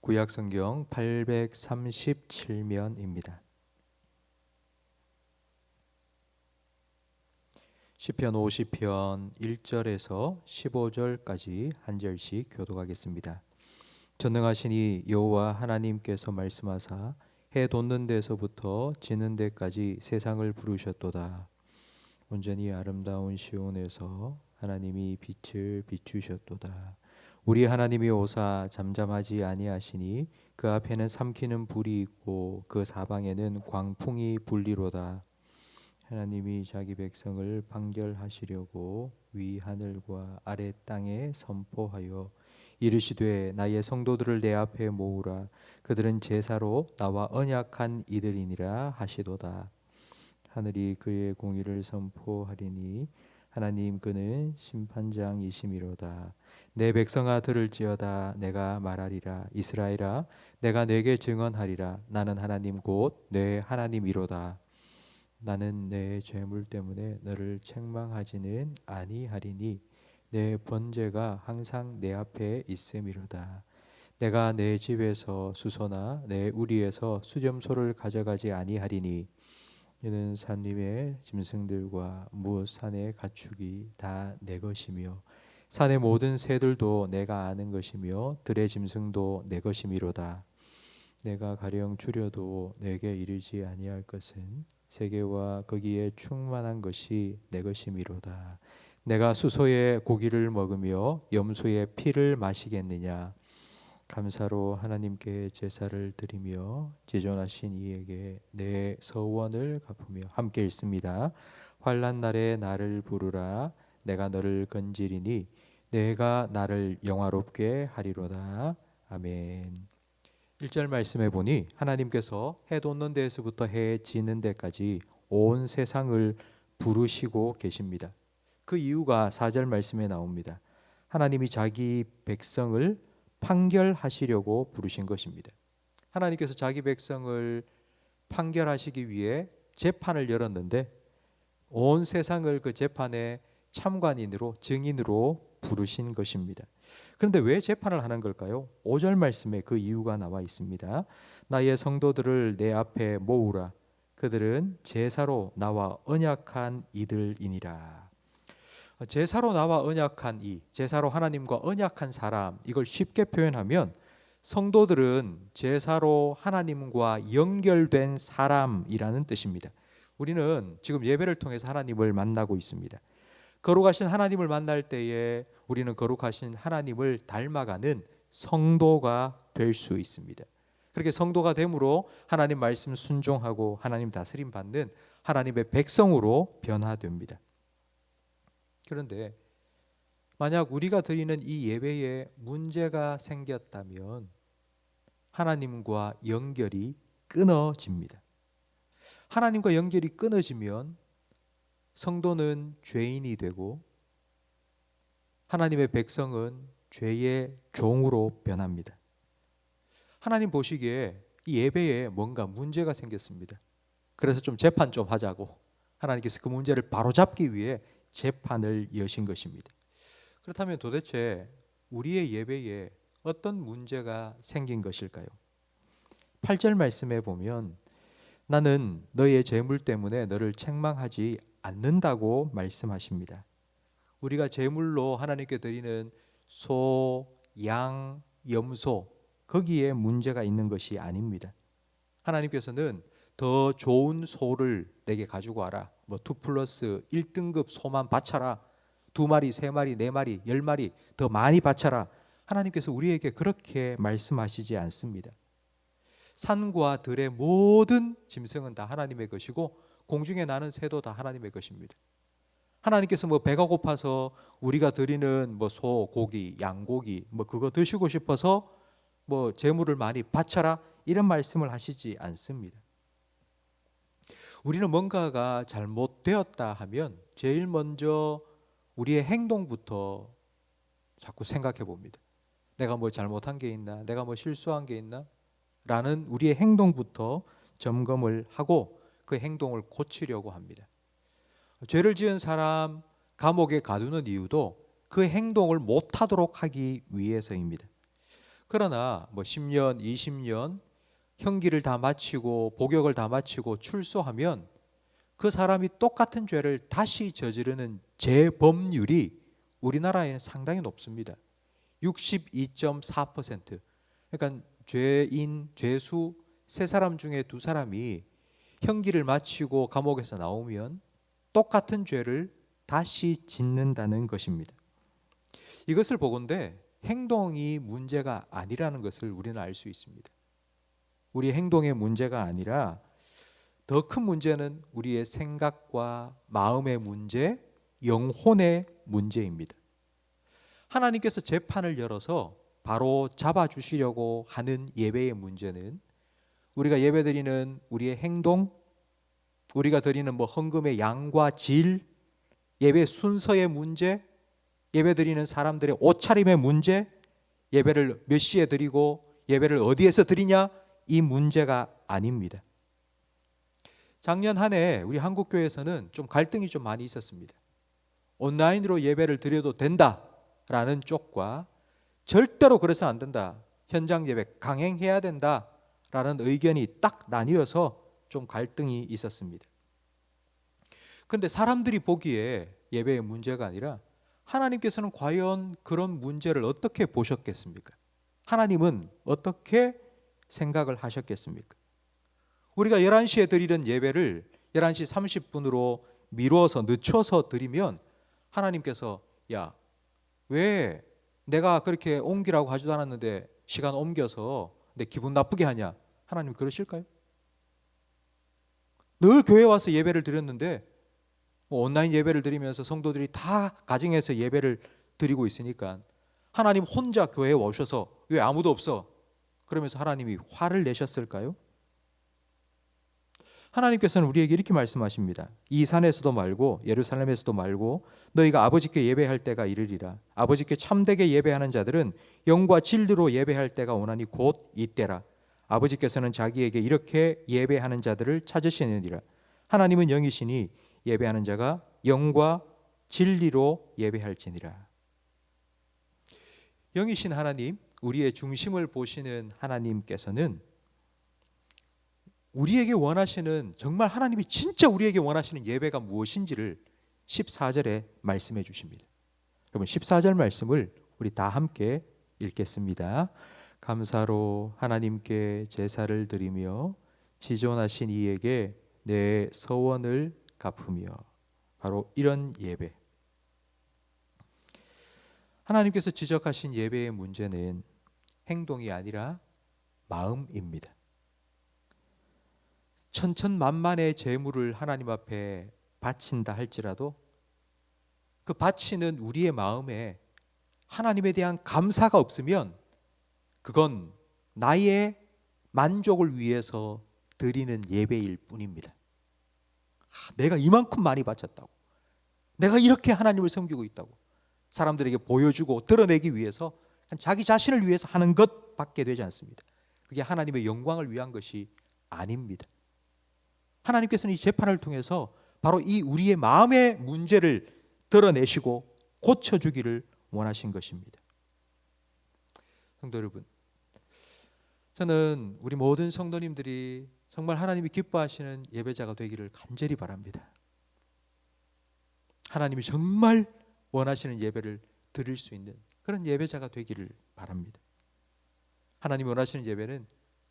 구약성경 837면입니다. 시편 50편 1절에서 15절까지 한 절씩 교독하겠습니다. 전능하신 이 여호와 하나님께서 말씀하사 해 돋는 데서부터 지는 데까지 세상을 부르셨도다. 온전히 아름다운 시온에서 하나님이 빛을 비추셨도다. 우리 하나님이 오사 잠잠하지 아니하시니 그 앞에는 삼키는 불이 있고 그 사방에는 광풍이 불리로다. 하나님이 자기 백성을 판결하시려고 위 하늘과 아래 땅에 선포하여 이르시되 나의 성도들을 내 앞에 모으라. 그들은 제사로 나와 언약한 이들이니라 하시도다. 하늘이 그의 공의를 선포하리니 하나님 그는 심판장이시미로다. 내 백성아 들을지어다. 내가 말하리라. 이스라엘아 내가 내게 증언하리라. 나는 하나님 곧 내 하나님이로다. 나는 내 죄물 때문에 너를 책망하지는 아니하리니 내 번제가 항상 내 앞에 있음이로다. 내가 내 집에서 수소나 내 우리에서 수점소를 가져가지 아니하리니 이는 산림의 짐승들과 무 산의 가축이 다 내 것이며 산의 모든 새들도 내가 아는 것이며 들의 짐승도 내 것이미로다. 내가 가령 줄여도 내게 이르지 아니할 것은 세계와 거기에 충만한 것이 내 것이미로다. 내가 수소의 고기를 먹으며 염소의 피를 마시겠느냐. 감사로 하나님께 제사를 드리며 지존하신 이에게 내 서원을 갚으며 함께 읽습니다. 환난 날에 나를 부르라. 내가 너를 건지리니 내가 나를 영화롭게 하리로다. 아멘. 1절 말씀해 보니 하나님께서 해 돋는 데에서부터 해 지는 데까지 온 세상을 부르시고 계십니다. 그 이유가 4절 말씀에 나옵니다. 하나님이 자기 백성을 판결하시려고 부르신 것입니다. 하나님께서 자기 백성을 판결하시기 위해 재판을 열었는데 온 세상을 그 재판의 참관인으로 증인으로 부르신 것입니다. 그런데 왜 재판을 하는 걸까요? 5절 말씀에 그 이유가 나와 있습니다. 나의 성도들을 내 앞에 모으라. 그들은 제사로 나와 언약한 이들이니라. 제사로 나와 언약한 이, 제사로 하나님과 언약한 사람, 이걸 쉽게 표현하면 성도들은 제사로 하나님과 연결된 사람이라는 뜻입니다. 우리는 지금 예배를 통해서 하나님을 만나고 있습니다. 거룩하신 하나님을 만날 때에 우리는 거룩하신 하나님을 닮아가는 성도가 될 수 있습니다. 그렇게 성도가 됨으로 하나님 말씀 순종하고 하나님 다스림 받는 하나님의 백성으로 변화됩니다. 그런데 만약 우리가 드리는 이 예배에 문제가 생겼다면 하나님과 연결이 끊어집니다. 하나님과 연결이 끊어지면 성도는 죄인이 되고 하나님의 백성은 죄의 종으로 변합니다. 하나님 보시기에 이 예배에 뭔가 문제가 생겼습니다. 그래서 좀 재판 좀 하자고 하나님께서 그 문제를 바로잡기 위해 재판을 여신 것입니다. 그렇다면 도대체 우리의 예배에 어떤 문제가 생긴 것일까요? 8절 말씀에 보면 나는 너의 재물 때문에 너를 책망하지 않는다고 말씀하십니다. 우리가 제물로 하나님께 드리는 소, 양, 염소 거기에 문제가 있는 것이 아닙니다. 하나님께서는 더 좋은 소를 내게 가지고 와라. 2 플러스 1등급 소만 바쳐라. 2마리, 3마리, 4마리, 10마리 더 많이 바쳐라. 하나님께서 우리에게 그렇게 말씀하시지 않습니다. 산과 들의 모든 짐승은 다 하나님의 것이고 공중에 나는 새도 다 하나님의 것입니다. 하나님께서 배가 고파서 우리가 드리는 소, 고기, 양고기 그거 드시고 싶어서 재물을 많이 바쳐라 이런 말씀을 하시지 않습니다. 우리는 뭔가가 잘못되었다 하면 제일 먼저 우리의 행동부터 자꾸 생각해 봅니다. 내가 잘못한 게 있나? 내가 실수한 게 있나? 라는 우리의 행동부터 점검을 하고 그 행동을 고치려고 합니다. 죄를 지은 사람 감옥에 가두는 이유도 그 행동을 못하도록 하기 위해서입니다. 그러나 뭐 10년, 20년 형기를 다 마치고 복역을 다 마치고 출소하면 그 사람이 똑같은 죄를 다시 저지르는 재범률이 우리나라에는 상당히 높습니다. 62.4%. 그러니까 죄수 세 사람 중에 두 사람이 형기를 마치고 감옥에서 나오면 똑같은 죄를 다시 짓는다는 것입니다. 이것을 보건대 행동이 문제가 아니라는 것을 우리는 알 수 있습니다. 우리 행동의 문제가 아니라 더 큰 문제는 우리의 생각과 마음의 문제, 영혼의 문제입니다. 하나님께서 재판을 열어서 바로 잡아주시려고 하는 예배의 문제는 우리가 예배드리는 우리의 행동, 우리가 드리는 헌금의 양과 질, 예배 순서의 문제, 예배드리는 사람들의 옷차림의 문제, 예배를 몇 시에 드리고 예배를 어디에서 드리냐, 이 문제가 아닙니다. 작년 한 해 우리 한국교회에서는 좀 갈등이 좀 많이 있었습니다. 온라인으로 예배를 드려도 된다라는 쪽과 절대로 그래서 안 된다, 현장 예배 강행해야 된다라는 의견이 딱 나뉘어서 좀 갈등이 있었습니다. 그런데 사람들이 보기에 예배의 문제가 아니라 하나님께서는 과연 그런 문제를 어떻게 보셨겠습니까? 하나님은 어떻게 생각을 하셨겠습니까? 우리가 11시에 드리는 예배를 11시 30분으로 미루어서 늦춰서 드리면 하나님께서 야, 왜 내가 그렇게 옮기라고 하지도 않았는데 시간 옮겨서 내 기분 나쁘게 하냐? 하나님 그러실까요? 늘 교회 와서 예배를 드렸는데 온라인 예배를 드리면서 성도들이 다 가정에서 예배를 드리고 있으니까 하나님 혼자 교회에 오셔서 왜 아무도 없어? 그러면서 하나님이 화를 내셨을까요? 하나님께서는 우리에게 이렇게 말씀하십니다. 이 산에서도 말고 예루살렘에서도 말고 너희가 아버지께 예배할 때가 이르리라. 아버지께 참되게 예배하는 자들은 영과 진리로 예배할 때가 오나니 곧 이때라. 아버지께서는 자기에게 이렇게 예배하는 자들을 찾으시느니라. 하나님은 영이시니 예배하는 자가 영과 진리로 예배할지니라. 영이신 하나님, 우리의 중심을 보시는 하나님께서는 우리에게 원하시는, 정말 하나님이 진짜 우리에게 원하시는 예배가 무엇인지를 14절에 말씀해 주십니다. 여러분 14절 말씀을 우리 다 함께 읽겠습니다. 감사로 하나님께 제사를 드리며 지존하신 이에게 내 서원을 갚으며. 바로 이런 예배. 하나님께서 지적하신 예배의 문제는 행동이 아니라 마음입니다. 천천만만의 재물을 하나님 앞에 바친다 할지라도 그 바치는 우리의 마음에 하나님에 대한 감사가 없으면 그건 나의 만족을 위해서 드리는 예배일 뿐입니다. 내가 이만큼 많이 바쳤다고, 내가 이렇게 하나님을 섬기고 있다고 사람들에게 보여주고 드러내기 위해서 자기 자신을 위해서 하는 것밖에 되지 않습니다. 그게 하나님의 영광을 위한 것이 아닙니다. 하나님께서는 이 재판을 통해서 바로 이 우리의 마음의 문제를 드러내시고 고쳐주기를 원하신 것입니다. 성도 여러분, 저는 우리 모든 성도님들이 정말 하나님이 기뻐하시는 예배자가 되기를 간절히 바랍니다. 하나님이 정말 원하시는 예배를 드릴 수 있는 그런 예배자가 되기를 바랍니다. 하나님이 원하시는 예배는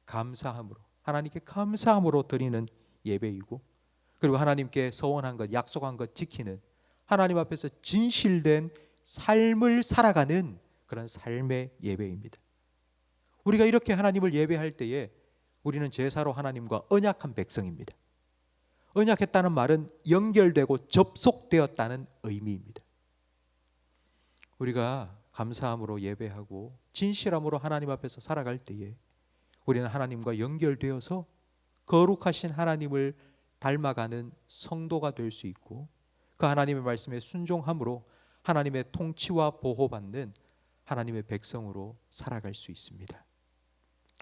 감사함으로, 하나님께 감사함으로 드리는 예배이고, 그리고 하나님께 서원한 것, 약속한 것 지키는, 하나님 앞에서 진실된 삶을 살아가는 그런 삶의 예배입니다. 우리가 이렇게 하나님을 예배할 때에 우리는 제사로 하나님과 언약한 백성입니다. 언약했다는 말은 연결되고 접속되었다는 의미입니다. 우리가 감사함으로 예배하고 진실함으로 하나님 앞에서 살아갈 때에 우리는 하나님과 연결되어서 거룩하신 하나님을 닮아가는 성도가 될 수 있고, 그 하나님의 말씀에 순종함으로 하나님의 통치와 보호받는 하나님의 백성으로 살아갈 수 있습니다.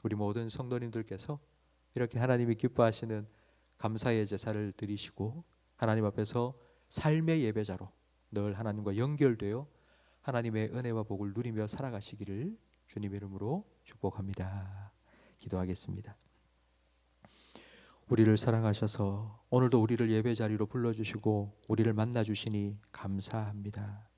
우리 모든 성도님들께서 이렇게 하나님이 기뻐하시는 감사의 제사를 드리시고 하나님 앞에서 삶의 예배자로 늘 하나님과 연결되어 하나님의 은혜와 복을 누리며 살아가시기를 주님의 이름으로 축복합니다. 기도하겠습니다. 우리를 사랑하셔서 오늘도 우리를 예배 자리로 불러주시고 우리를 만나주시니 감사합니다.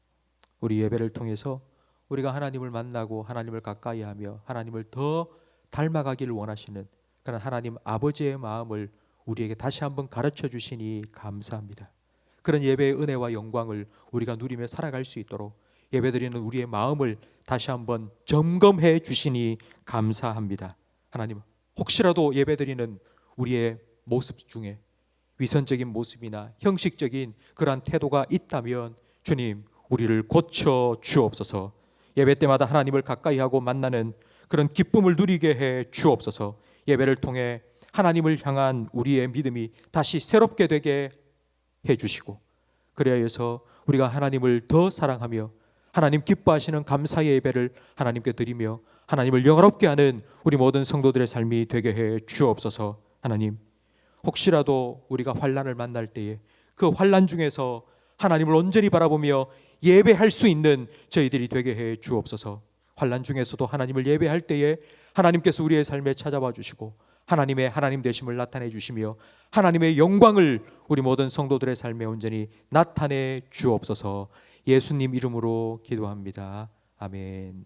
우리 예배를 통해서 우리가 하나님을 만나고 하나님을 가까이하며 하나님을 더 닮아가기를 원하시는 그런 하나님 아버지의 마음을 우리에게 다시 한번 가르쳐 주시니 감사합니다. 그런 예배의 은혜와 영광을 우리가 누리며 살아갈 수 있도록 예배드리는 우리의 마음을 다시 한번 점검해 주시니 감사합니다. 하나님, 혹시라도 예배드리는 우리의 모습 중에 위선적인 모습이나 형식적인 그러한 태도가 있다면 주님, 우리를 고쳐 주옵소서. 예배 때마다 하나님을 가까이하고 만나는 그런 기쁨을 누리게 해 주옵소서. 예배를 통해 하나님을 향한 우리의 믿음이 다시 새롭게 되게 해 주시고, 그래야 해서 우리가 하나님을 더 사랑하며 하나님 기뻐하시는 감사의 예배를 하나님께 드리며 하나님을 영화롭게 하는 우리 모든 성도들의 삶이 되게 해 주옵소서. 하나님, 혹시라도 우리가 환난을 만날 때에 그 환난 중에서 하나님을 온전히 바라보며 예배할 수 있는 저희들이 되게 해 주옵소서. 환난 중에서도 하나님을 예배할 때에 하나님께서 우리의 삶에 찾아와 주시고 하나님의 하나님 되심을 나타내 주시며 하나님의 영광을 우리 모든 성도들의 삶에 온전히 나타내 주옵소서. 예수님 이름으로 기도합니다. 아멘.